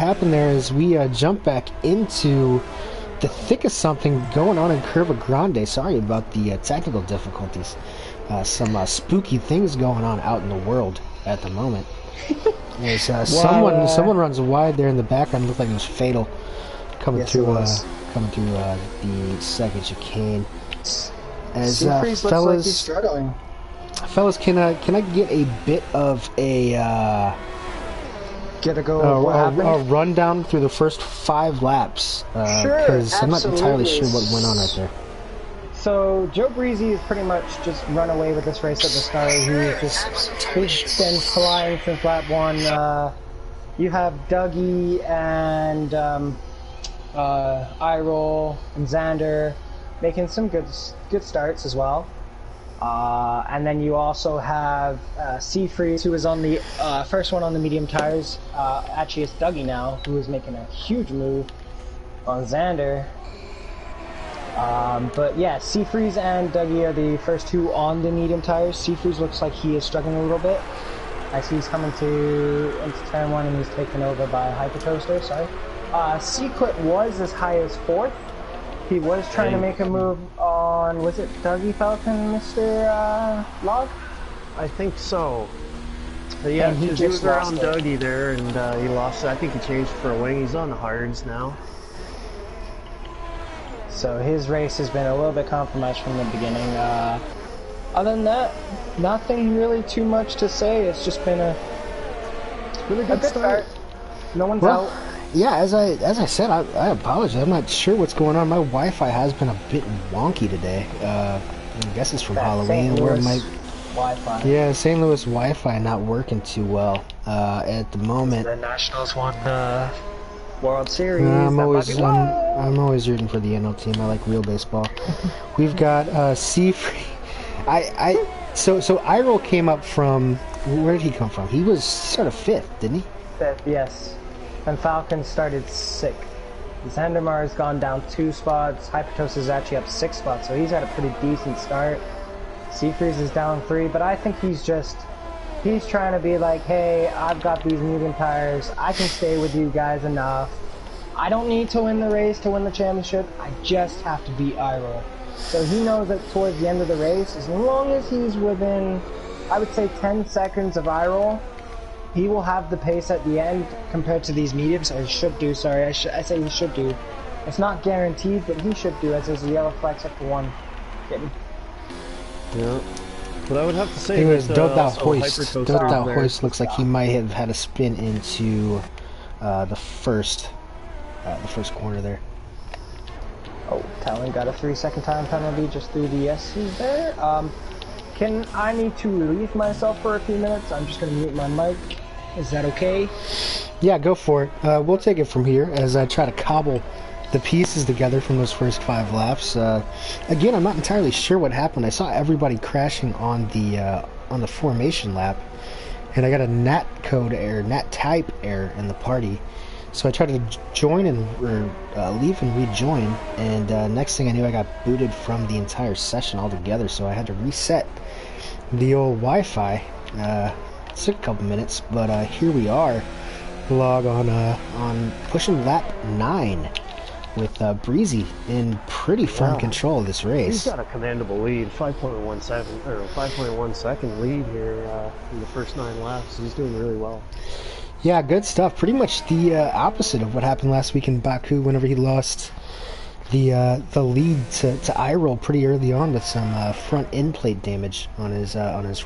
happened there is we jump back into the thick of something going on in Curva Grande. Sorry about the technical difficulties. Some spooky things going on out in the world at the moment. There's someone runs wide there in the background. Looked like it was fatal coming through the second chicane. As Seafreeze looks like he's struggling. Fellas, can I get a bit of a a rundown through the first 5 laps? Sure, because I'm not entirely sure what went on right there. So Joe Breezy has pretty much just run away with this race at the start. He's been flying since lap 1. You have Dougie and Iroll and Xander making some good starts as well. And then you also have Seafreeze, who was on the first one on the medium tires. Actually, it's Dougie now, who is making a huge move on Xander. But yeah, Seafreeze and Dougie are the first 2 on the medium tires. Seafreeze looks like he is struggling a little bit. I see he's coming into turn 1 and he's taken over by Hyper Toaster, sorry. Sequit was as high as 4th. He was trying to make a move on, was it Dougie Falcon, Mr. Log? I think so. But yeah, he was around Dougie there and he lost it. I think he changed for a wing. He's on the hards now. So his race has been a little bit compromised from the beginning. Other than that, nothing really too much to say. It's just been a really good start. No one's out. Yeah, as I said, I apologize. I'm not sure what's going on. My Wi-Fi has been a bit wonky today. I guess it's from Halloween. Wi-Fi. Yeah, St. Louis Wi-Fi not working too well at the moment. The Nationals won the World Series. I'm always rooting for the NL team. I like real baseball. We've got Seafree. So Iroll came up from, where did he come from? He was sort of 5th, didn't he? 5th, yes. And Falcon started 6th. Xandermar has gone down 2 spots. Hypertos is actually up 6 spots, so he's had a pretty decent start. Seafreeze is down 3, but I think he's trying to be like, hey, I've got these medium tires. I can stay with you guys enough. I don't need to win the race to win the championship. I just have to beat Iroll. So he knows that towards the end of the race, as long as he's within, I would say, 10 seconds of Iroll, he will have the pace at the end compared to these mediums, or he should do, sorry, I say he should do. It's not guaranteed, but he should do, as there's a yellow flex up to 1. Getting. Yeah. But I would have to say that hoist looks like he might have had a spin into the first corner there. Oh, Talon got a 3-second time penalty just through the SCs there. I need to relieve myself for a few minutes. I'm just going to mute my mic. Is that okay? Yeah, go for it. We'll take it from here as I try to cobble the pieces together from those first 5 laps. Again, I'm not entirely sure what happened. I saw everybody crashing on the formation lap, and I got a NAT code error, NAT type error in the party. So I tried to join leave and rejoin, and next thing I knew, I got booted from the entire session altogether. So I had to reset the old Wi-Fi. It took a couple minutes, but here we are. Log on pushing lap 9. With Breezy in pretty firm control of this race. He's got a commendable lead, 5.1 second lead here in the first 9 laps. He's doing really well. Yeah, good stuff. Pretty much the opposite of what happened last week in Baku whenever he lost the lead to Iroll pretty early on with some front end plate damage on his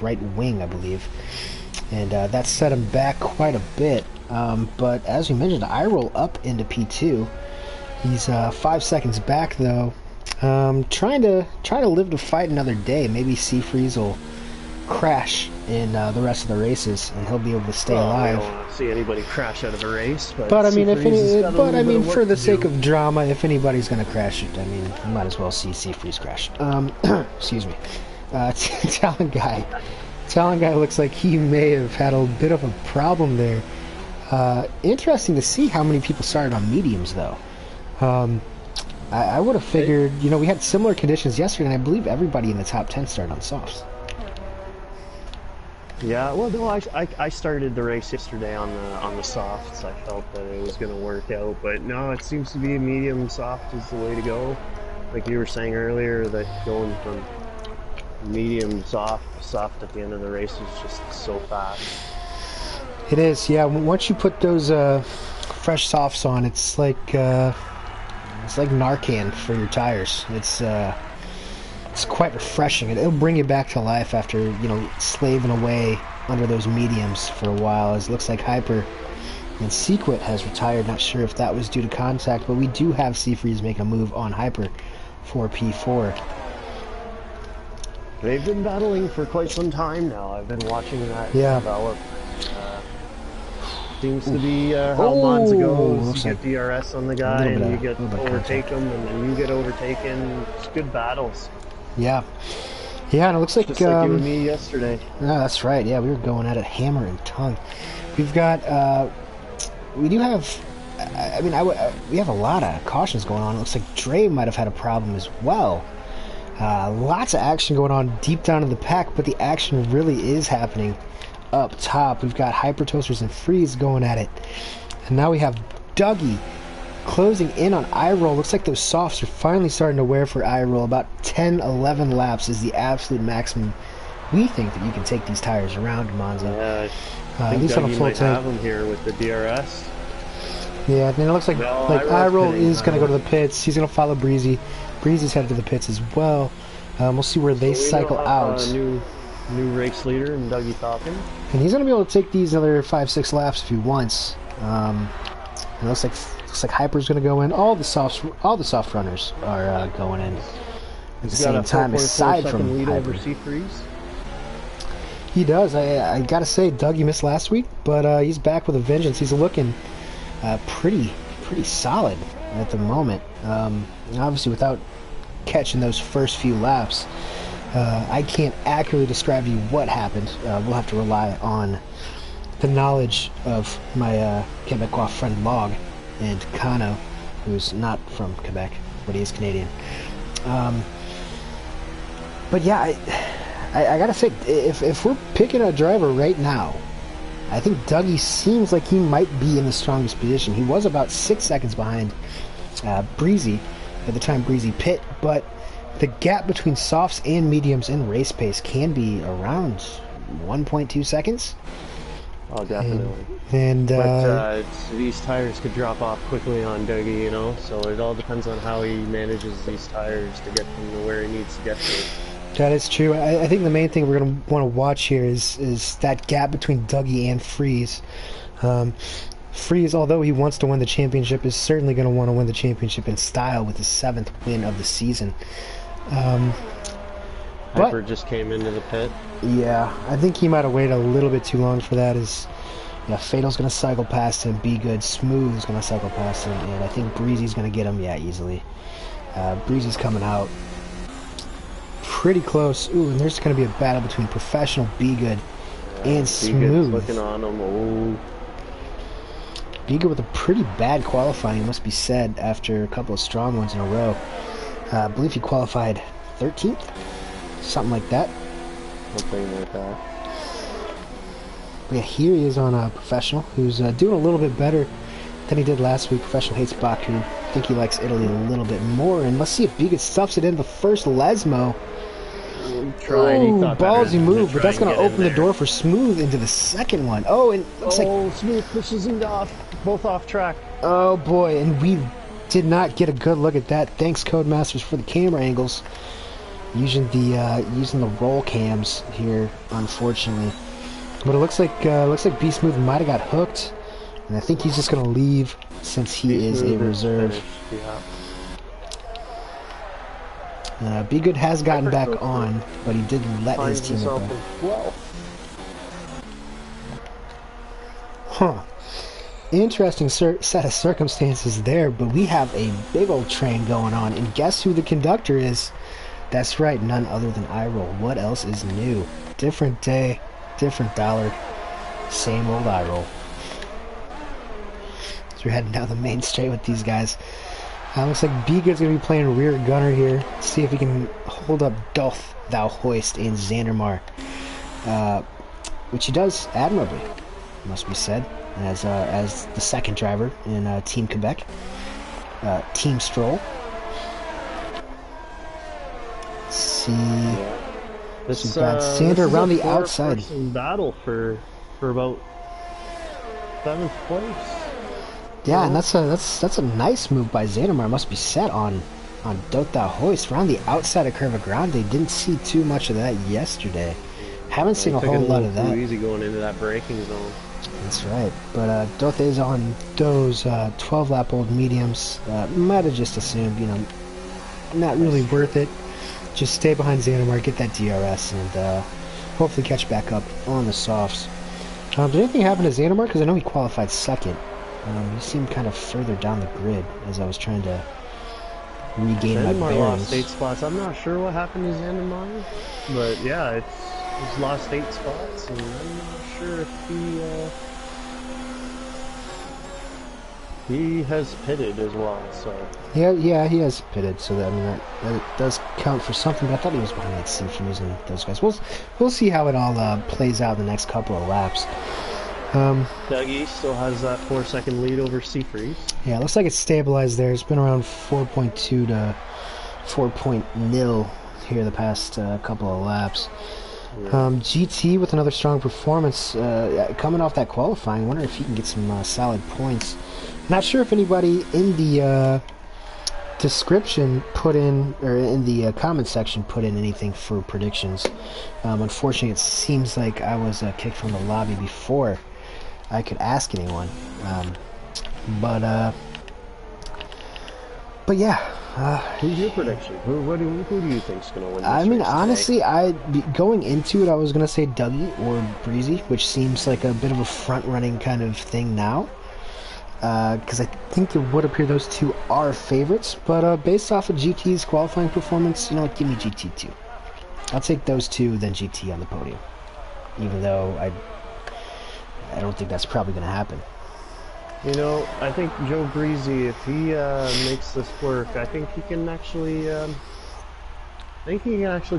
right wing, I believe. And that set him back quite a bit. But as we mentioned, Iroll up into P2. He's 5 seconds back though. Trying to live to fight another day. Maybe Seafreeze will crash in the rest of the races, and he'll be able to stay alive. I don't want to see anybody crash out of a race. But I mean, for the sake of drama, if anybody's going to crash it, I mean, you might as well see Seafreeze crash. Excuse me. Talent guy looks like he may have had a bit of a problem there. Interesting to see how many people started on mediums though. I would have figured, we had similar conditions yesterday, and I believe everybody in the top 10 started on softs. Yeah, well, no, I started the race yesterday on the softs. I felt that it was going to work out, but no, it seems to be medium soft is the way to go. Like you were saying earlier, that going from medium soft to soft at the end of the race is just so fast. It is, yeah. Once you put those fresh softs on, it's like Narcan for your tires. It's quite refreshing. It'll bring you back to life after, you know, slaving away under those mediums for a while. As it looks like Hyper and Sequit has retired. Not sure if that was due to contact, but we do have Seafreeze make a move on Hyper for P4. They've been battling for quite some time now. I've been watching that develop. Seems to be how Monza goes. You get DRS on the guy and you get overtake him, and then you get overtaken. It's good battles. Yeah. Yeah, and it looks like... Just like you and me yesterday. No, that's right. Yeah, we were going at it hammer and tongue. We've got... we do have... I mean, we have a lot of cautions going on. It looks like Dre might have had a problem as well. Lots of action going on deep down in the pack, but the action really is happening up top. We've got Hyper Toasters and Freeze going at it. And now we have Dougie closing in on iRoll. Looks like those softs are finally starting to wear for iRoll. About 10, 11 laps is the absolute maximum we think that you can take these tires around Monza. Yeah, I think Dougie might have them here with the DRS. Yeah, and it looks like iRoll is going to go to the pits. He's going to follow Breezy. Breezy's headed to the pits as well. We'll see where they cycle out. New race leader and Dougie Falcon. And he's going to be able to take these another 5-6 laps if he wants. It looks like Hyper's going to go in. All the soft runners are going in at the same time, aside from lead Hyper. Over Seafreeze. He does. I gotta say, Dougie missed last week, but he's back with a vengeance. He's looking pretty solid at the moment. Obviously, without catching those first few laps, I can't accurately describe to you what happened. We'll have to rely on the knowledge of my Quebecois friend Log and Kano, who's not from Quebec, but he is Canadian. But yeah, I gotta say, if we're picking a driver right now, I think Dougie seems like he might be in the strongest position. He was about 6 seconds behind Breezy at the time Breezy pit, but the gap between softs and mediums in race pace can be around 1.2 seconds. Oh, definitely. But these tires could drop off quickly on Dougie, you know, so it all depends on how he manages these tires to get them to where he needs to get to. That is true. I think the main thing we're going to want to watch here is that gap between Dougie and Freeze. Freeze, although he wants to win the championship, is certainly going to want to win the championship in style with his 7th win of the season. Hyper just came into the pit. Yeah, I think he might have waited a little bit too long for that. Fatal's going to cycle past him. Be Good, Smooth is going to cycle past him, and I think Breezy's going to get him, easily. Breezy's coming out pretty close. Ooh, and there's going to be a battle between Professional, Be Good, and Smooth. Looking on him. Ooh. Be Good with a pretty bad qualifying, must be said, after a couple of strong ones in a row. I believe he qualified 13th, something like that. Something like that. But yeah, here he is on Professional, who's doing a little bit better than he did last week. Professional hates Baku. I think he likes Italy a little bit more. And let's see if Be Good stuffs it in the first Lesmo. Ballsy move, but that's going to open the door for Smooth into the second one. Oh, and looks like Smooth pushes him off, both off track. Oh boy, and we did not get a good look at that. Thanks, Codemasters, for the camera angles. Using the roll cams here, unfortunately. But it looks like B Smooth might have got hooked, and I think he's just going to leave since he is a reserve. Be Good has gotten back on, but he did let his team go. Huh. Interesting set of circumstances there, but we have a big old train going on, and guess who the conductor is? That's right, none other than iRoll. What else is new? Different day, different dollar, same old iRoll. So we're heading down the main straight with these guys. Looks like Be Good's going to be playing rear gunner here. See if he can hold up Doth, Thou Hoist, and Xandermar. which he does admirably, must be said, as the second driver in Team Quebec, Team Stroll. Let's see. This, We've got Sander around the outside. Battle for about 7th place. Yeah, and that's a nice move by Zandermar. Must be set on Dota Hoist around the outside of Curva Grande. Didn't see too much of that yesterday. Haven't seen a whole lot of that. Too easy going into that braking zone. That's right. But Dota is on those 12-lap-old mediums. Might have just assumed, you know, not really worth it. Just stay behind Zandermar, get that DRS, and hopefully catch back up on the softs. Did anything happen to Zandermar? Because I know he qualified second. He seemed kind of further down the grid as I was trying to regain my bearings. Lost 8 spots. I'm not sure what happened to Zandermar, but yeah, he's lost 8 spots, and I'm not sure if he has pitted as well. So yeah, he has pitted. So that, I mean, that does count for something. But I thought he was behind like Seafreeze and those guys. We'll see how it all plays out in the next couple of laps. Dougie still has that 4-second lead over Seafreeze. Yeah, it looks like it's stabilized there. It's been around 4.2 to 4.0 here the past couple of laps. Yeah. GT with another strong performance coming off that qualifying. Wonder if he can get some solid points. Not sure if anybody in the description put in, or in the comment section put in anything for predictions. Unfortunately, it seems like I was kicked from the lobby before I could ask anyone. But yeah. Who's your prediction? Who do you think's gonna win this I mean, race honestly, today? Going into it, I was gonna say Dougie or Breezy, which seems like a bit of a front-running kind of thing now. Because I think it would appear those two are favorites, but based off of GT's qualifying performance, you know what, give me GT too. I'll take those two, then GT on the podium. Even though I don't think that's probably going to happen. You know, I think Joe Breezy, if he makes this work, I think he can actually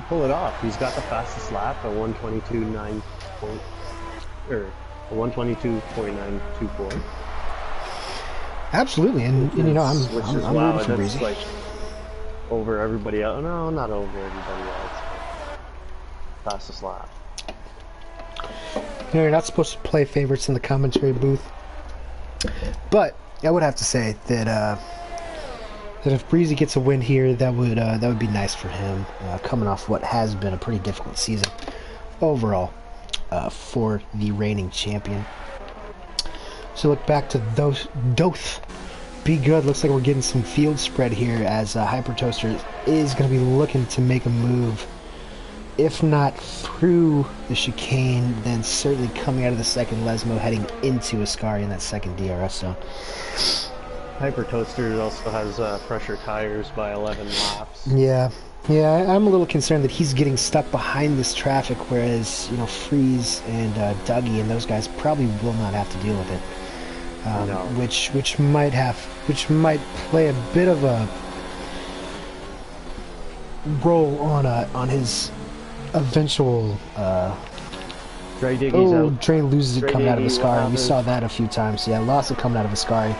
pull it off. He's got the fastest lap at 122.924. Absolutely, and you know, I'm rooting for Breezy. Like over everybody else. No, not over everybody else. Fastest lap. You know, you're not supposed to play favorites in the commentary booth, but I would have to say that that if Breezy gets a win here, that would be nice for him, coming off what has been a pretty difficult season overall for the reigning champion. So look back to Doth. Be good. Looks like we're getting some field spread here as Hyper Toaster is going to be looking to make a move. If not through the chicane, then certainly coming out of the second Lesmo, heading into Ascari in that second DRS zone. Hyper Toaster also has pressure tires by 11 laps. Yeah, I'm a little concerned that he's getting stuck behind this traffic, whereas, you know, Freeze and Dougie and those guys probably will not have to deal with it. No. Which might play a bit of a role on his eventual Dre Diggy's out. Dre loses it coming out of Ascari. We happens? saw that a few times. Yeah, lost it coming out of Ascari.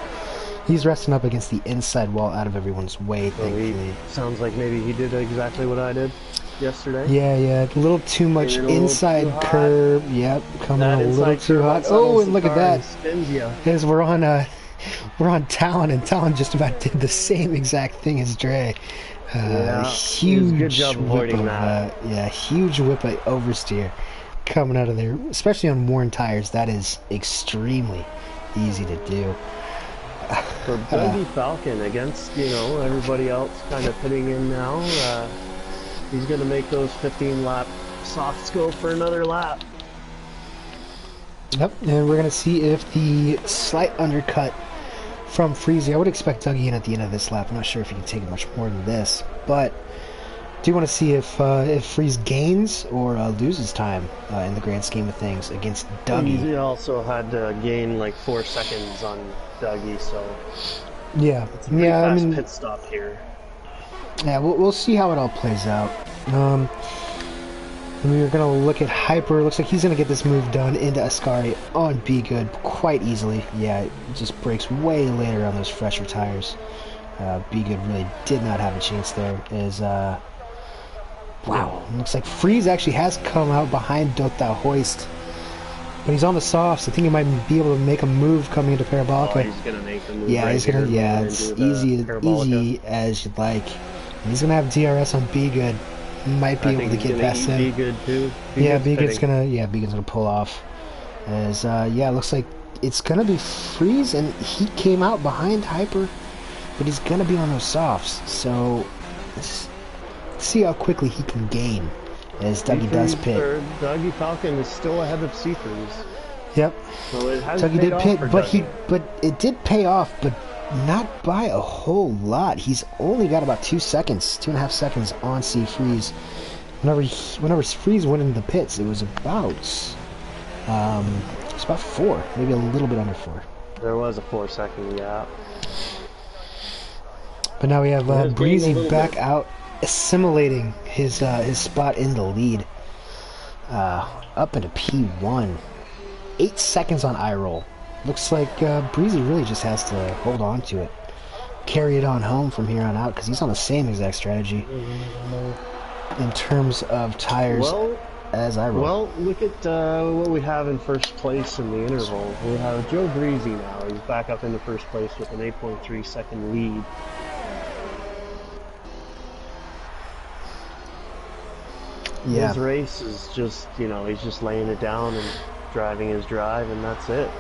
He's resting up against the inside wall out of everyone's way, thankfully. Sounds like maybe he did exactly what I did yesterday. Yeah, a little too much inside curve. Yep, coming a little too hot. Oh, and look at that. As we're on Talon, and Talon just about did the same exact thing as Dre. Huge good job avoiding that. Huge whip of oversteer coming out of there, especially on worn tires. That is extremely easy to do. For Dougie Falcon against, you know, everybody else kind of pitting in now, he's going to make those 15-lap softs go for another lap. Yep, and we're going to see if the slight undercut from Freezy, I would expect Dougie in at the end of this lap. I'm not sure if he can take it much more than this, but do you want to see if Freeze gains or loses time in the grand scheme of things against Dougie? He also had to gain like 4 seconds on Dougie, so yeah, it's a pretty fast pit stop here. Yeah, we'll see how it all plays out. And we are going to look at Hyper. Looks like he's going to get this move done into Ascari on Be Good quite easily. Yeah, it just breaks way later on those fresher tires. Be Good really did not have a chance there. Wow, looks like Freeze actually has come out behind Dotha Hoist. But he's on the softs. I think he might be able to make a move coming into Parabolica. Oh, he's going to make the move. Yeah, right he's going to, here, yeah, it's easy as you'd like. And he's going to have DRS on Be Good. Might be able to get past him. Be Good too. Be Good's gonna pull off. As yeah, it looks like it's gonna be Freeze, and he came out behind Hyper, but he's gonna be on those softs. So let's see how quickly he can gain as Dougie does pit. Dougie Falcon is still ahead of Seafreeze. Yep. So it has Dougie did pit, but Dougie. it did pay off, but not by a whole lot. He's only got about 2.5 seconds on Freeze. Whenever Freeze went into the pits, it was about 4, maybe a little bit under 4. There was a 4-second gap. But now we have Breezy back out, assimilating his spot in the lead, up into P1. 8 seconds on I-roll. Looks like Breezy really just has to hold on to it, carry it on home from here on out, because he's on the same exact strategy in terms of tires as I-roll. Well, look at what we have in first place in the interval. We have Joe Breezy now. He's back up into first place with an 8.3 second lead. Yeah. His race is just, he's just laying it down and driving his drive, and that's it.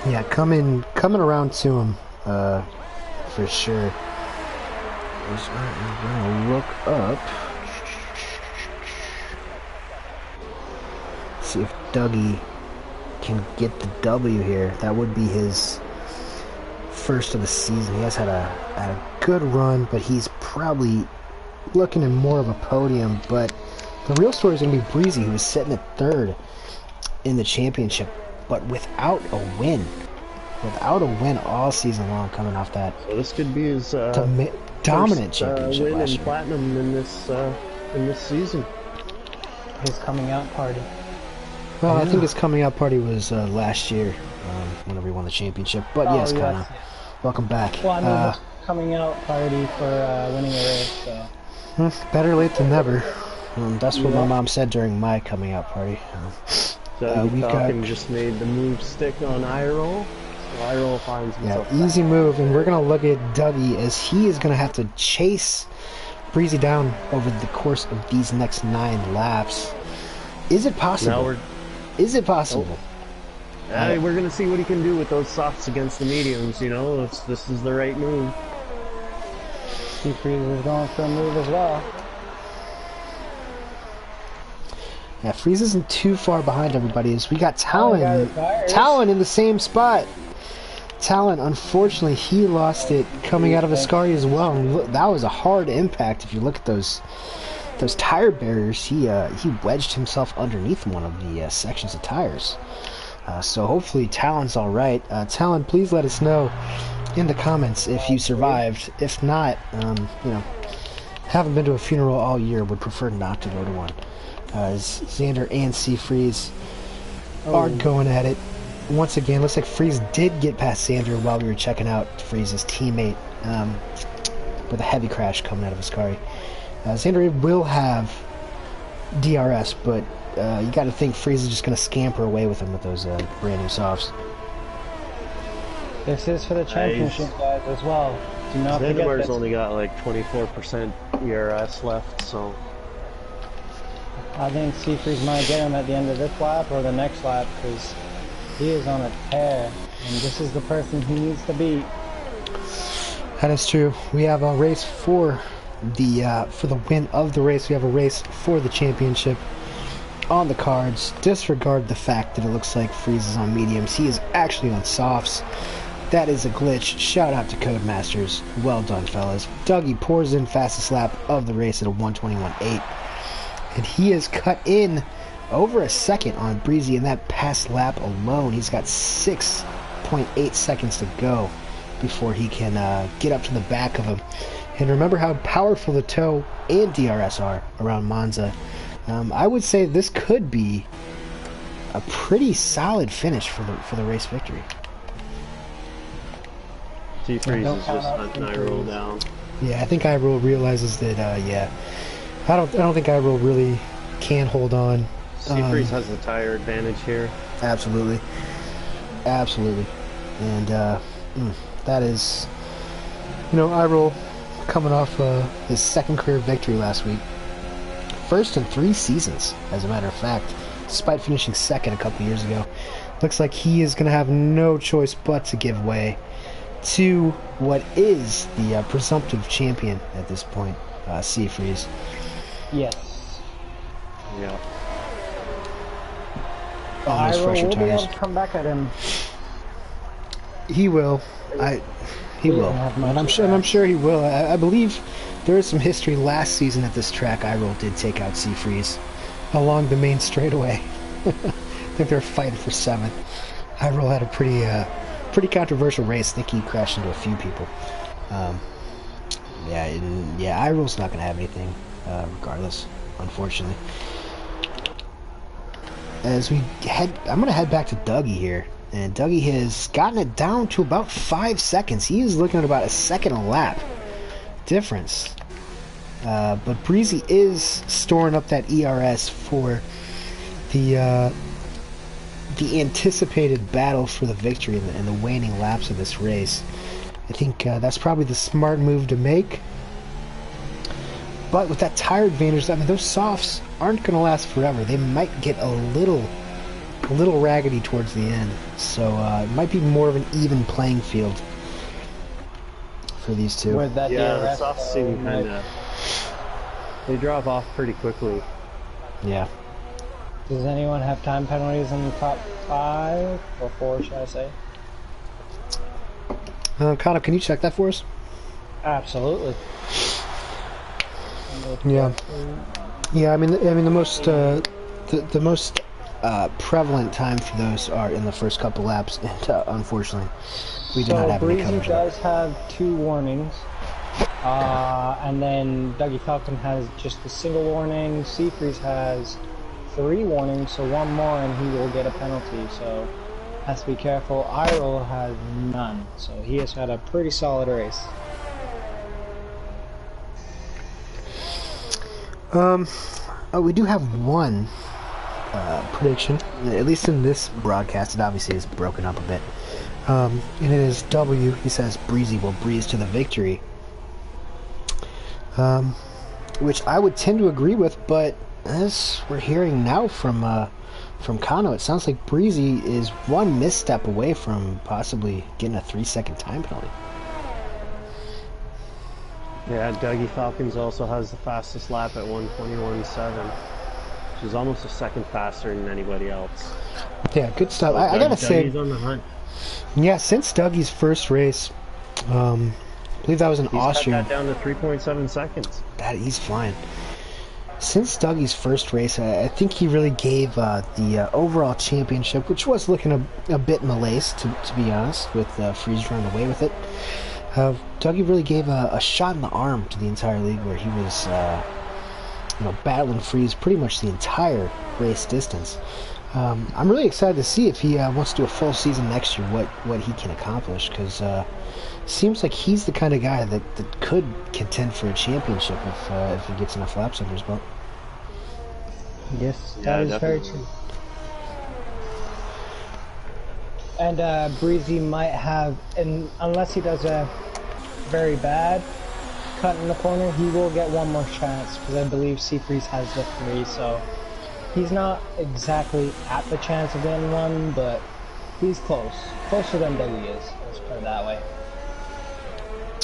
Yeah, coming around to him, for sure. I'm gonna look up, see if Dougie can get the W here. That would be his first of the season. He has had a good run, but he's probably looking at more of a podium. But the real story is gonna be Breezy, who was sitting at 3rd in the championship, but without a win. Without a win all season long, coming off that. So this could be his dominant first, championship win last in year. platinum in this season. His coming out party. Well, I think his coming out party was last year, whenever he won the championship. But yes, Connor, welcome back. Well, I mean, his coming out party for winning a race. So. Better late than never. That's what my mom said during my coming out party. So Falcon just made the move stick on I-roll. So I-roll finds himself back. Easy move, and we're going to look at Dougie as he is going to have to chase Breezy down over the course of these next 9 laps. Is it possible? Is it possible? We're going to see what he can do with those softs against the mediums, if this is the right move. Freeze is going for a move as well. Yeah, Freeze isn't too far behind everybody. As we got Talon, Talon in the same spot. Talon, unfortunately, he lost it coming out of Ascari as well. And look, that was a hard impact. If you look at those tire barriers, he wedged himself underneath one of the sections of tires. So hopefully Talon's all right. Talon, please let us know in the comments if you survived. If not, haven't been to a funeral all year. Would prefer not to go to one. As Xander and Freeze are going at it. Once again, looks like Freeze did get past Xander while we were checking out Freeze's teammate with a heavy crash coming out of Ascari. Xander will have DRS, but you got to think Freeze is just going to scamper away with him with those brand new softs. This is for the championship, guys, as well. Do not forget Xander's this. only got like 24% ERS left, so I think Seafreeze might get him at the end of this lap or the next lap, because he is on a tear, and this is the person he needs to beat. That is true. We have a race for the win of the race. We have a race for the championship on the cards. Disregard the fact that it looks like Freeze is on mediums. He is actually on softs. That is a glitch. Shout out to Codemasters. Well done, fellas. Dougie pours in fastest lap of the race at a 1:21.8. And he has cut in over a second on Breezy in that past lap alone. He's got 6.8 seconds to go before he can get up to the back of him. And remember how powerful the toe and DRS are around Monza. I would say this could be a pretty solid finish for the race victory. T-Freeze is just hunting Iroh down. Yeah, I think Iroh realizes that. Yeah, I don't think Iroh really can hold on. T-Freeze has the tire advantage here. Absolutely, absolutely, and that is, Iroh coming off his second career victory last week, first in 3 seasons, as a matter of fact, despite finishing second a couple years ago. Looks like he is going to have no choice but to give way to what is the presumptive champion at this point, Seafreeze. Yes. Yeah. Almost fresher will be tires. able to come back at him. He will. He will. And I'm sure he will. I believe there is some history last season at this track. Iroh did take out Seafreeze along the main straightaway. I think they were fighting for 7th. Iroh had a pretty controversial race. I think he crashed into a few people. Iroh's not going to have anything regardless, unfortunately. As we head, I'm going to head back to Dougie here. And Dougie has gotten it down to about 5 seconds. He is looking at about a second a lap difference. But Breezy is storing up that ERS for the anticipated battle for the victory and the waning laps of this race. I think that's probably the smart move to make. But with that tire advantage, I mean, those softs aren't going to last forever. They might get a little raggedy towards the end. So it might be more of an even playing field for these two. With that the DRS, softs seem kind of... They drop off pretty quickly. Yeah. Does anyone have time penalties in the top 5 or 4, should I say? Connor, can you check that for us? Absolutely. Yeah. Yeah. I mean, the most prevalent time for those are in the first couple laps, and unfortunately, we do not have any coverage. Breezy does have 2 warnings, and then Dougie Falcon has just a single warning. Seafreeze has 3 warnings, so 1 more and he will get a penalty. So has to be careful. Iroh has none, so he has had a pretty solid race. We do have one prediction, at least in this broadcast. It obviously is broken up a bit, and it is W. He says Breezy will breeze to the victory, which I would tend to agree with, but as we're hearing now from Kano, it sounds like Breezy is 1 misstep away from possibly getting a 3-second time penalty. Yeah, Dougie Falcons also has the fastest lap at 1:21.7, which is almost a second faster than anybody else. Yeah, good stuff. I gotta say, Dougie's on the hunt. Yeah, since Dougie's first race, I believe that was in Austria. He's cut that down to 3.7 seconds. He's flying. Since Dougie's first race, I think he really gave the overall championship, which was looking a bit malaise, to be honest, with Freeze running away with it. Dougie really gave a shot in the arm to the entire league, where he was battling Freeze pretty much the entire race distance. I'm really excited to see if he wants to do a full season next year, what he can accomplish, because seems like he's the kind of guy that could contend for a championship if he gets enough laps under his belt. Yes, that is very true. And Breezy might have, and unless he does a very bad cut in the corner, he will get 1 more chance, because I believe Seafreeze has the 3, so he's not exactly at the chance of getting 1, but he's close. Closer than Dougie is, let's put it that way.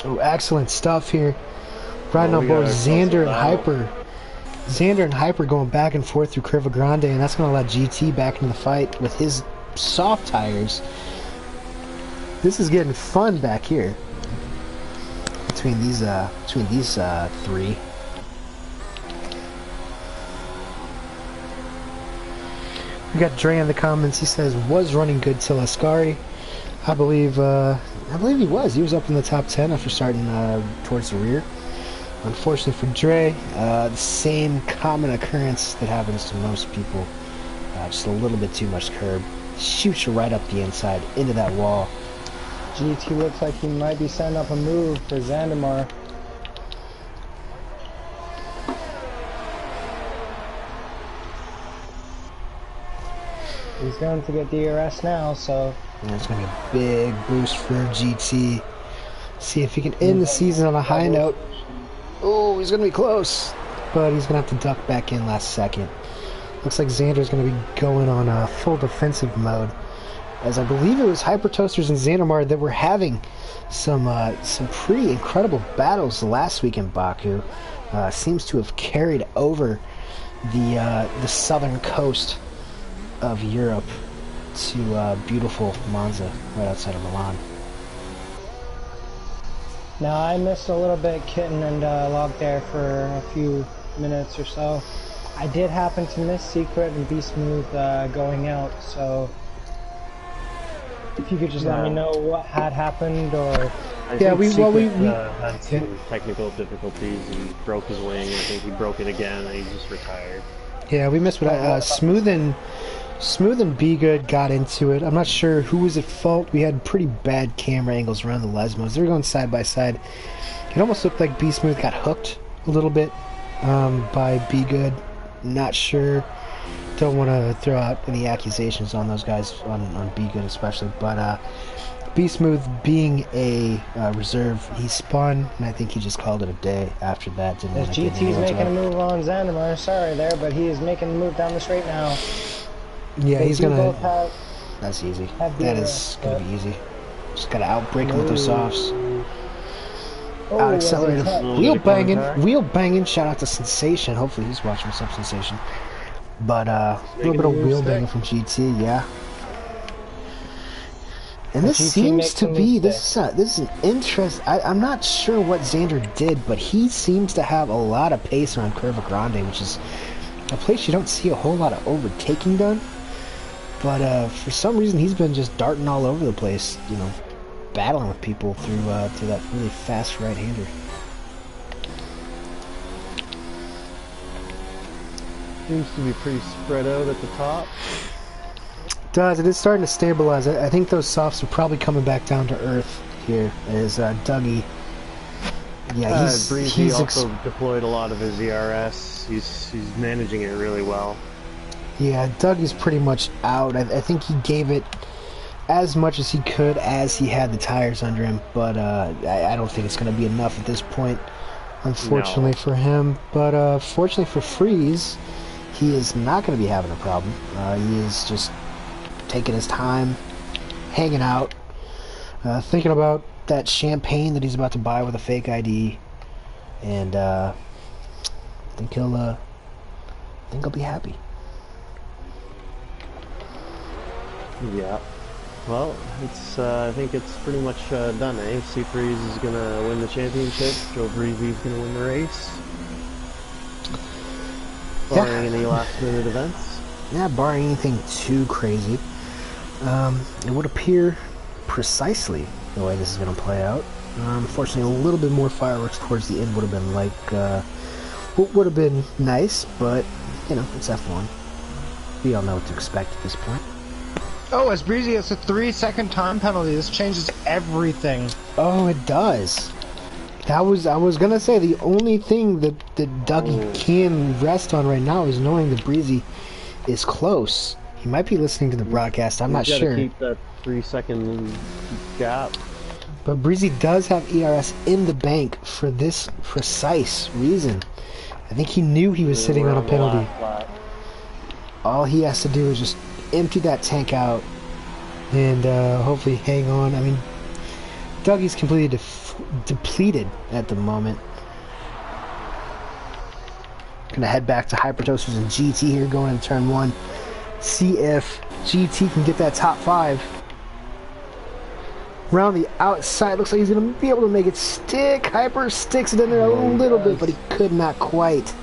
Oh, excellent stuff here. Riding on board Xander and Hyper. Xander and Hyper going back and forth through Curva Grande, and that's going to let GT back into the fight with his soft tires. This is getting fun back here between these 3. We got Dre in the comments. He says was running good till Ascari. I believe he was. He was up in the top 10 after starting towards the rear. Unfortunately for Dre, the same common occurrence that happens to most people. Just a little bit too much curb. Shoots you right up the inside into that wall. GT looks like he might be setting up a move for Zandamar. He's going to get DRS now, so... And it's going to be a big boost for GT. See if he can end the season on a high note. Oh, he's going to be close. But he's going to have to duck back in last second. Looks like Xander's going to be going on a full defensive mode. As I believe it was Hyper Toasters and Xandamar that were having some pretty incredible battles last week in Baku. Seems to have carried over the southern coast of Europe to beautiful Monza, right outside of Milan. Now I missed a little bit Kitten and Log there for a few minutes or so. I did happen to miss Secret and Be Smooth going out, so if you could just let me know what had happened, or... I think we had some technical difficulties and broke his wing. I think he broke it again and he just retired. Yeah, we missed what Smooth and Be Good got into it. I'm not sure who was at fault. We had pretty bad camera angles around the Lesmos. They were going side by side. It almost looked like Be Smooth got hooked a little bit by Be Good. Not sure. Don't want to throw out any accusations on those guys, on Be Good especially. But Be Smooth being a reserve, he spun, and I think he just called it a day after that. GT's making a move on Xandamar. Sorry there, but he is making a move down the straight now. Yeah, he's gonna. That's easy. That is gonna be easy. Just gotta outbrake him with those softs. Out accelerate him. Wheel banging. Shout out to Sensation. Hopefully he's watching some Sensation. But a little bit of wheel banging from GT, yeah. And this seems to be this is an interest. I'm not sure what Xander did, but he seems to have a lot of pace around Curva Grande, which is a place you don't see a whole lot of overtaking done. But for some reason, he's been just darting all over the place, you know, battling with people through that really fast right-hander. Seems to be pretty spread out at the top. Does. It is starting to stabilize. I think those softs are probably coming back down to earth here as Dougie. Yeah, he's also deployed a lot of his ERS. He's managing it really well. Yeah, Dougie's pretty much out. I think he gave it as much as he could as he had the tires under him, but I don't think it's going to be enough at this point, unfortunately for him. But fortunately for Freeze, he is not going to be having a problem. He is just taking his time, hanging out, thinking about that champagne that he's about to buy with a fake ID, and I think he'll be happy. Yeah. Well, it's I think it's pretty much done, eh? C-Freeze is gonna win the championship. Joe Breezy's gonna win the race. Barring any last-minute events. Yeah, barring anything too crazy. It would appear precisely the way this is going to play out. Unfortunately, a little bit more fireworks towards the end would have been would have been nice, but, you know, it's F1. We all know what to expect at this point. Oh, as Breezy has a 3-second time penalty. This changes everything. Oh, it does. I was gonna say the only thing that Dougie can rest on right now is knowing that Breezy is close. He might be listening to the broadcast. I'm not sure. Keep that 3-second gap. But Breezy does have ERS in the bank for this precise reason. I think he knew he was sitting on a penalty. All he has to do is just empty that tank out and hopefully hang on. I mean, Dougie's completely depleted at the moment. Gonna head back to Hypertoasters and GT here going into turn 1. See if GT can get that top 5. Around the outside, looks like he's gonna be able to make it stick. Hyper sticks it in there a little bit, but he could not quite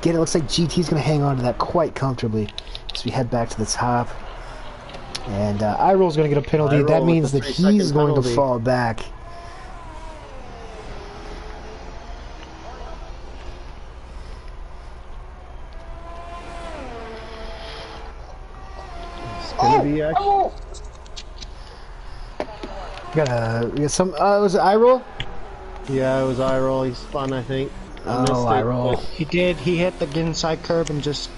get it. Looks like GT's gonna hang on to that quite comfortably as we head back to the top. And Iroh's going to get a penalty. Iroh That with means the that he's 3-second going to penalty. fall back. It's gonna be actually. Got some. Was it Iroh? Yeah, it was Iroh. He's spun, I think. I missed it, Iroh. but- He did. He hit the inside curb and just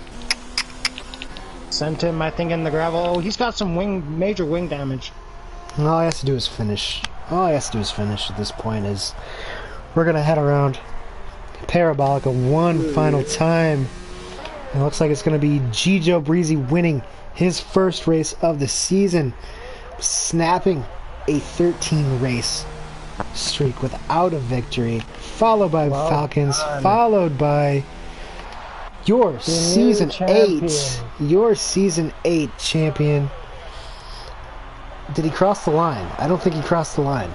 sent him, I think, in the gravel. Oh, he's got some major wing damage. All he has to do is finish. All he has to do is finish at this point. Is we're gonna head around Parabolica one final time. It looks like it's gonna be Gijo Breezy winning his first race of the season, snapping a 13 race streak without a victory, followed by Well Falcons, done. followed by your season champion. 8, your season 8 champion. Did he cross the line? I don't think he crossed the line.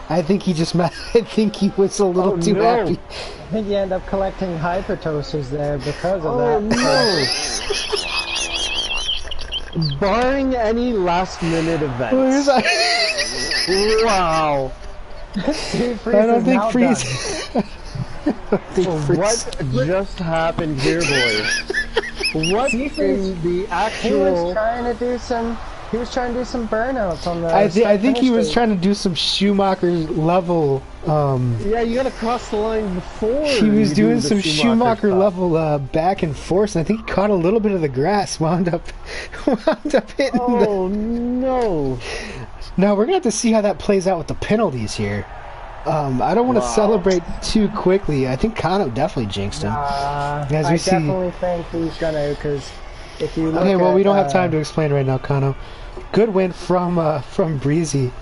I think he just I think he was a little too no. happy. I think you end up collecting hypertosers there because of Oh that. no! Barring any last minute Where's events. Wow. Steve Freeze I don't is think now Freeze. done. I don't think Freeze- What just happened here, boys? What Steve Freeze, in the He was actual... trying to do some. He was trying to do some burnouts on the. I think he start-finish was straight. trying to do some Schumacher level. Yeah, you gotta cross the line before. He was you doing do the some Schumacher stuff. level back and forth, and I think he caught a little bit of the grass. Wound up hitting the. Oh no! Now we're gonna have to see how that plays out with the penalties here. I don't want to Wow. celebrate too quickly. I think Kano definitely jinxed him. As we I see- definitely think he's gonna, because if you look Okay, well, we at, don't have time to explain right now, Kano. Good win from Breezy.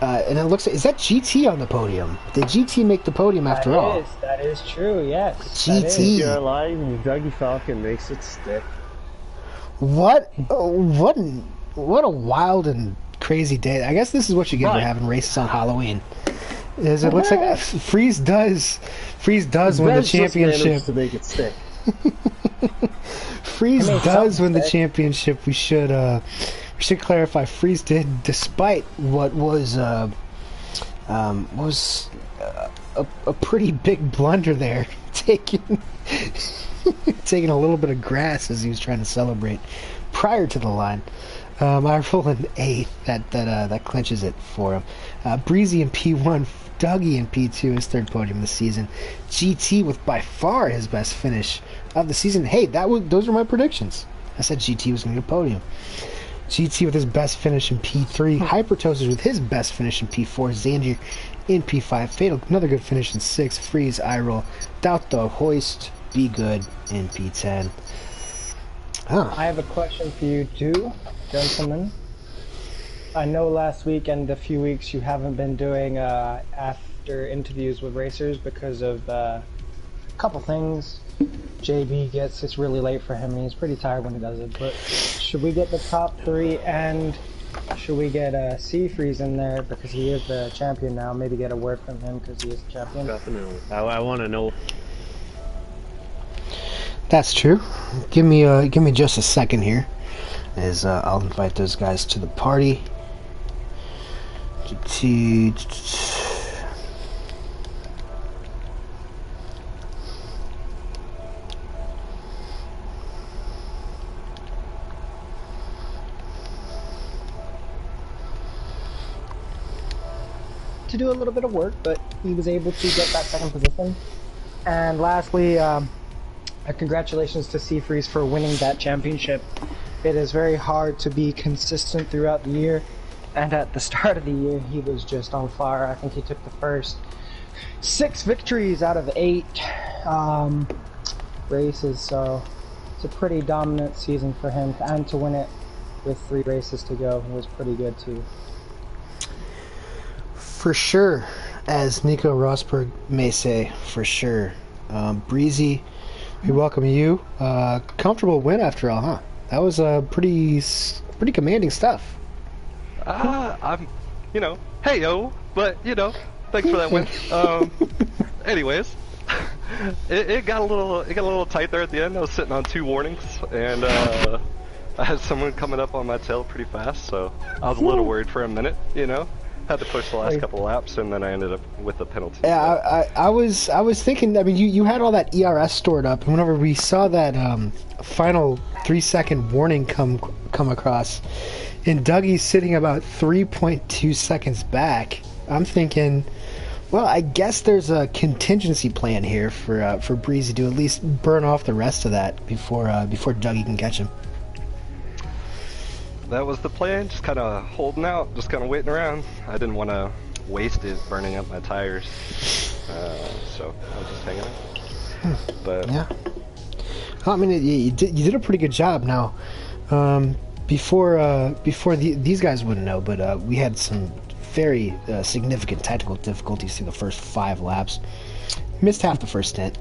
And it looks like, is that GT on the podium? Did GT make the podium after all? That is true, yes. GT. That is. You're alive and Dougie Falcon makes it stick. What a wild and crazy day. I guess this is what you get for Right. having races on Halloween. Is it looks like Freeze does win the Ben's just managed championship. to make it stick. Freeze I mean, does win the something. championship. We should clarify. Freeze did, despite what was a pretty big blunder there, taking a little bit of grass as he was trying to celebrate prior to the line. I roll an 8. That clinches it for him. Breezy in P1, Dougie in P2, his third podium of the season. GT with by far his best finish of the season. Hey, those were my predictions. I said GT was going to get a podium. GT with his best finish in P3. Hypertoasters with his best finish in P4. Xander in P5. Fatal, another good finish in 6. Freeze, Iroh. Doubt the Hoist, Be Good in P10. Oh. I have a question for you too, gentlemen. I know last week and a few weeks you haven't been doing after interviews with racers because of a couple things. JB it's really late for him and he's pretty tired when he does it, but should we get the top 3 and should we get C Freeze in there because he is the champion now? Maybe get a word from him because he is the champion. Definitely. I want to know. That's true. Give me just a second here, as I'll invite those guys to the party. To do a little bit of work, but he was able to get that second position. And lastly, congratulations to C Freeze for winning that championship. It is very hard to be consistent throughout the year, and at the start of the year, he was just on fire. I think he took the first 6 victories out of 8 races, so it's a pretty dominant season for him, and to win it with 3 races to go was pretty good too. For sure, as Nico Rosberg may say, for sure. Breezy, we welcome you. Comfortable win after all, huh? That was pretty commanding stuff. I'm, hey yo, but thanks for that win. Anyways, it got a little tight there at the end. I was sitting on 2 warnings, and I had someone coming up on my tail pretty fast, so I was a little worried for a minute, you know? Had to push the last couple of laps, and then I ended up with a penalty. Yeah, I was thinking. I mean, you had all that ERS stored up, and whenever we saw that final 3-second warning come across, and Dougie's sitting about 3.2 seconds back, I'm thinking, well, I guess there's a contingency plan here for Breezy to at least burn off the rest of that before Dougie can catch him. That was the plan, just kind of holding out, just kind of waiting around. I didn't want to waste it burning up my tires, so I was just hanging out. But yeah, I mean, you did a pretty good job. Now, before these guys wouldn't know, but we had some very significant technical difficulties through the first 5 laps. Missed half the first stint,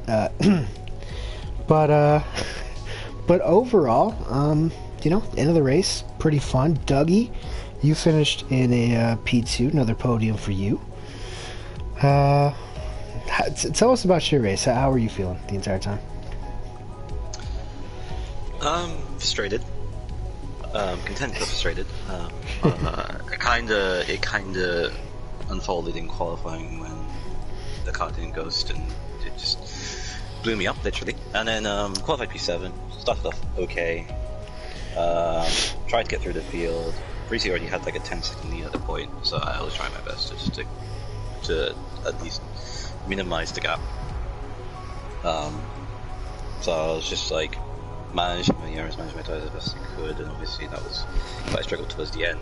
but overall, you know, end of the race, pretty fun. Dougie, you finished in a P2, another podium for you. Tell us about your race. How were you feeling the entire time? Frustrated. Content but frustrated. It kinda unfolded in qualifying when the car didn't ghost, and it just blew me up literally. And then qualified P7, started off okay. Tried to get through the field. Breezy already had like a 10-second lead at the point, so I was trying my best to at least minimize the gap. So I was just like managing my errors, managing my tires as best I could, and obviously that was quite a struggle towards the end.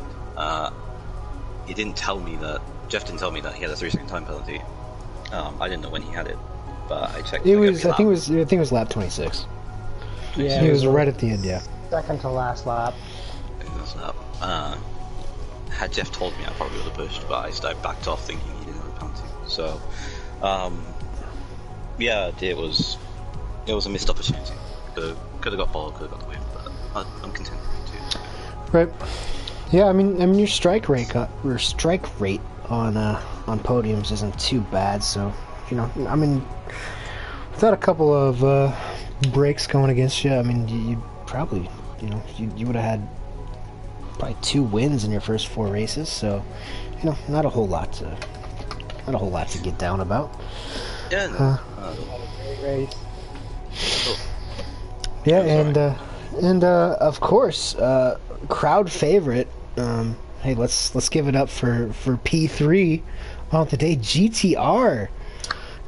He didn't tell me that. Jeff didn't tell me that he had a 3-second time penalty. I didn't know when he had it, but I checked. It was I think it was lap 26. Yeah, it was right at the end. Yeah. Second to last lap. Had Jeff told me, I probably would have pushed, but I backed off thinking he didn't have a penalty. So, yeah, it was a missed opportunity. Could have got ball, could have got the win, but I'm content with it too. Right. Yeah, I mean your strike rate on podiums isn't too bad. So, you know, I mean, without a couple of breaks going against you, I mean, you probably, you know, you would have had probably 2 wins in your first 4 races, so, you know, not a whole lot to get down about. Yeah, no. Great race. Yeah, and of course, crowd favorite. Hey, let's give it up for P3 on the day. GTR,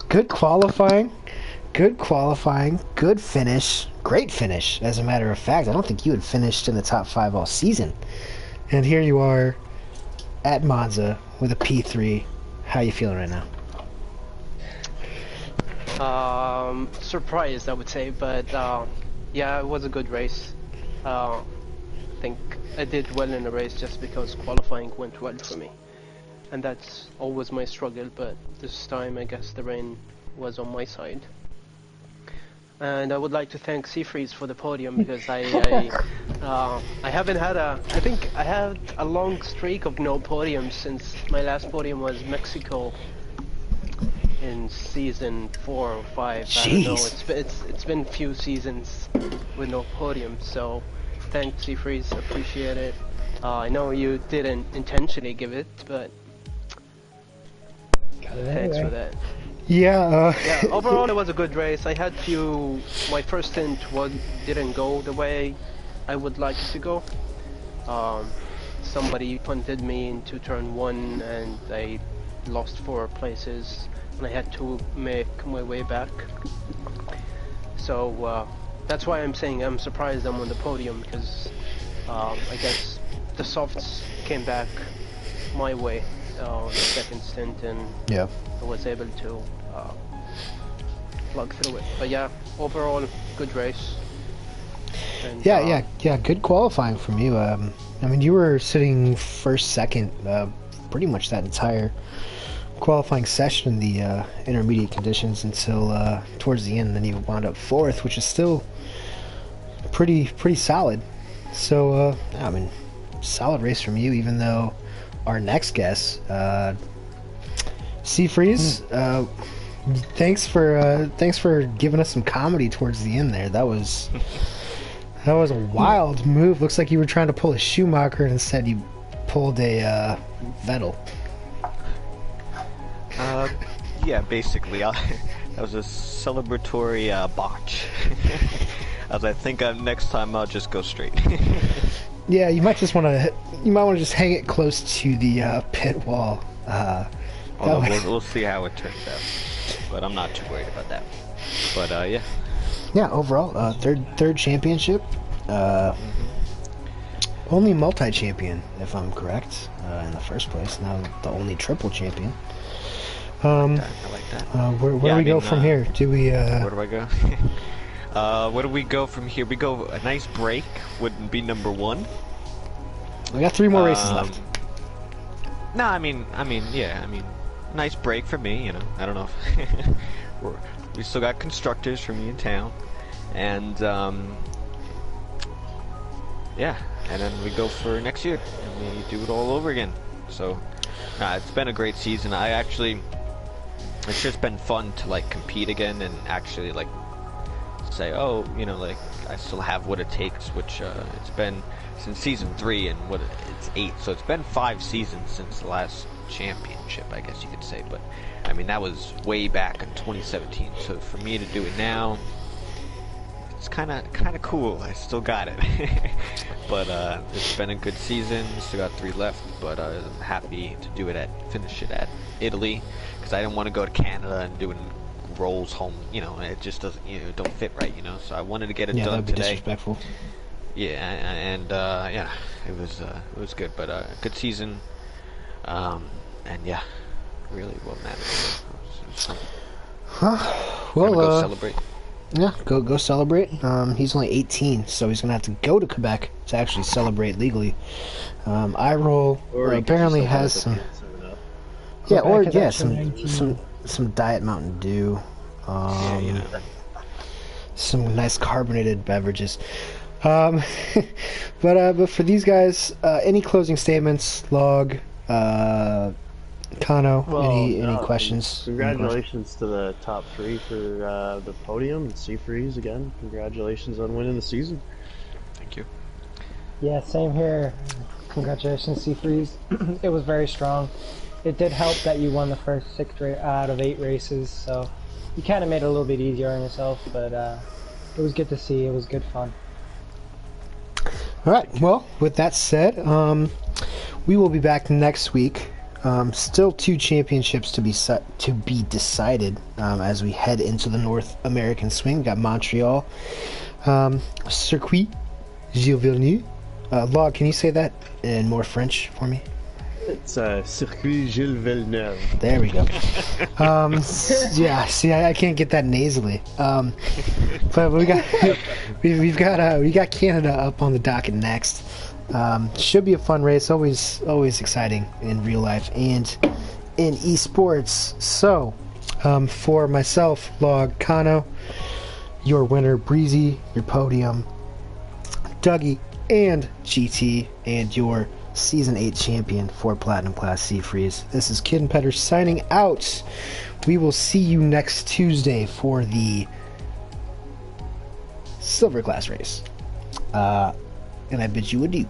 good qualifying, good finish. Great finish, as a matter of fact. I don't think you had finished in the top 5 all season. And here you are at Monza with a P3. How you feeling right now? Surprised, I would say, but yeah, it was a good race. I think I did well in the race just because qualifying went well for me. And that's always my struggle, but this time I guess the rain was on my side. And I would like to thank Seafreeze for the podium, because I haven't had I think I had a long streak of no podiums since my last podium was Mexico in season 4 or 5. Jeez. I don't know, it's been a few seasons with no podium, so thanks Seafreeze, appreciate it. I know you didn't intentionally give it, but thanks for that. Yeah. Yeah, overall it was a good race. I had my first stint didn't go the way I would like it to go. Somebody punted me into turn 1 and I lost 4 places, and I had to make my way back. So that's why I'm saying I'm surprised I'm on the podium, because I guess the softs came back my way on the second stint, and Yeah. I was able to plug through it. But yeah, overall, good race. And, Yeah, good qualifying from you. I mean, you were sitting first, second, pretty much that entire qualifying session in the intermediate conditions until towards the end. Then you wound up 4th, which is still pretty solid. So, I mean, solid race from you, even though our next guest, Seafreeze, thanks for giving us some comedy towards the end there. That was That was a wild move. Looks like you were trying to pull a Schumacher and instead you pulled a Vettel. Yeah, basically. That was a celebratory botch. As I think next time I'll just go straight. Yeah, you might just want to. You might want to just hang it close to the pit wall. We'll see how it turns out. But I'm not too worried about that. But yeah. Yeah, overall, third championship. Only multi-champion, if I'm correct, in the first place. Now the only triple champion. I like that. Where do we go from here? Do we? Where do I go? Where do we go from here? We go a nice break. Wouldn't be number 1. We got 3 more races left. No, I mean, yeah, nice break for me. I don't know. We still got constructors for me in town, and yeah, and then we go for next year, and we do it all over again. So, it's been a great season. It's just been fun to like compete again and actually like say, oh, like I still have what it takes, which it's been since season 3 and it's 8, so it's been 5 seasons since the last championship, I guess you could say. But I mean, that was way back in 2017, so for me to do it now, it's kind of cool. I still got it. But it's been a good season. Still got 3 left, but I'm happy to finish it at Italy, because I didn't want to go to Canada and doing rolls home. It just doesn't, don't fit right. So I wanted to get it done that'd be today. Disrespectful. Yeah, and yeah, it was good, but good season, and yeah, really well managed. It was fun. Well, go celebrate. Yeah, go celebrate. He's only 18, so he's gonna have to go to Quebec to actually celebrate legally. iRoll apparently has some. Yeah, or yeah, some Diet Mountain Dew. Some nice carbonated beverages. But for these guys, any closing statements, Log, Kano, any questions? Congratulations to the top 3 for the podium. Seafreeze again. Congratulations on winning the season. Thank you. Yeah, same here. Congratulations, Seafreeze. It was very strong. It did help that you won the first 6 out of 8 races, so you kind of made it a little bit easier on yourself, but it was good to see. It was good fun. Alright, well, with that said, we will be back next week. Still 2 championships to be decided as we head into the North American swing. We got Montreal, Circuit Gilles Villeneuve. Log, can you say that in more French for me? It's Circuit Gilles Villeneuve. There we go. Yeah, see, I can't get that nasally. But we got Canada up on the docket next. Should be a fun race. Always exciting in real life and in esports. So, for myself, Log, Kano, your winner, Breezy, your podium, Dougie, and GT, and your Season 8 champion for Platinum Class Seafreeze. This is Kid and Petter signing out. We will see you next Tuesday for the Silver Class race. And I bid you adieu.